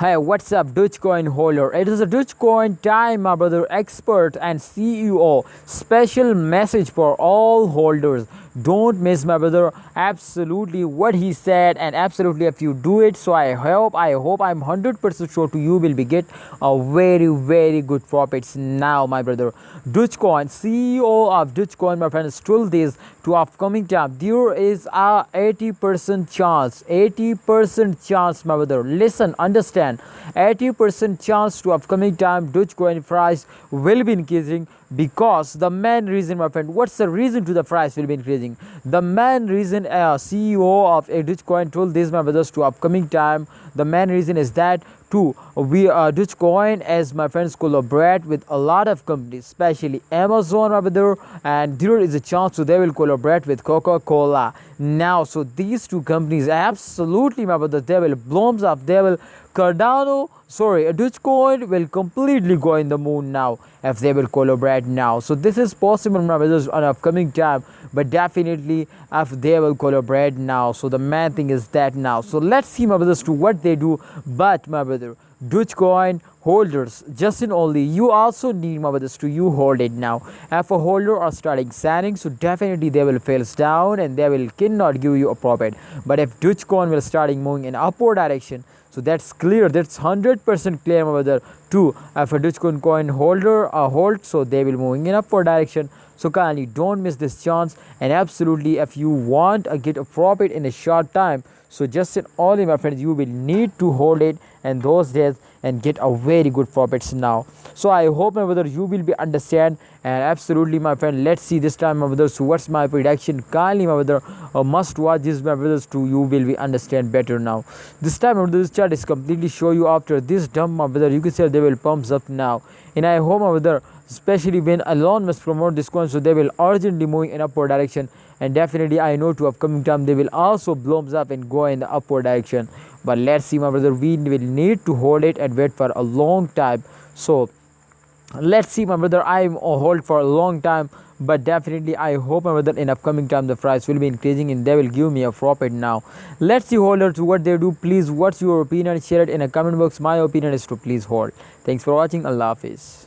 Hey, what's up, Dogecoin holder? It is a Dogecoin time, my brother, expert and CEO. Special message for all holders. Don't miss, my brother, absolutely what he said, and absolutely if you do it. So I hope I'm 100% sure to you will be get a very good profits now, my brother. Dogecoin CEO of Dogecoin, my friends, told this to upcoming time. There is a 80% chance, 80% chance, my brother. Listen, understand, 80% chance to upcoming time Dogecoin price will be increasing, because the main reason, my friend, what's the reason to the price will be increasing? The main reason, CEO of Dogecoin told this, my brothers, to upcoming time. The main reason is that we Dogecoin, as my friends, collaborate with a lot of companies, especially Amazon, my brother, and there is a chance so they will collaborate with Coca-Cola now. So these two companies, absolutely, my brother, they will blooms up. They will Cardano, sorry, Dogecoin will completely go in the moon now if they will collaborate now. So this is possible, my brothers, on upcoming time, but definitely if they will collaborate now. So the main thing is that now. So let's see, my brothers, to what they do. But my brother, Dogecoin holders, just in only you also need, my brothers, to you hold it now. If a holder are starting selling, so definitely they will fail down and they will cannot give you a profit. But if Dogecoin will starting moving in upward direction, so that's clear, that's 100% clear, my brother. Two, if a Dogecoin coin holder hold, so they will moving in upward direction. So kindly don't miss this chance, and absolutely if you want to get a profit in a short time, so just in only, my friends, you will need to hold it in those days and get a very good profits now. So I hope, my brother, you will be understand, and absolutely, my friend, let's see this time, my brother. So what's my prediction? Kindly, my brother, must watch this, my brothers, too. You will be understand better now. This time, my brother, this chart is completely show you after this dump, my brother. You can say they will pumps up now, and I hope, my brother, especially when Elon must promote this coin, so they will urgently moving in upward direction, and definitely I know to upcoming time they will also blooms up and go in the upward direction. But let's see, my brother, we will need to hold it and wait for a long time. So let's see, my brother, I'm hold for a long time, but definitely I hope, my brother, in upcoming time the price will be increasing and they will give me a profit now. Let's see holders what they do. Please, what's your opinion? Share it in a comment box. My opinion is to please hold. Thanks for watching. Allah Hafiz.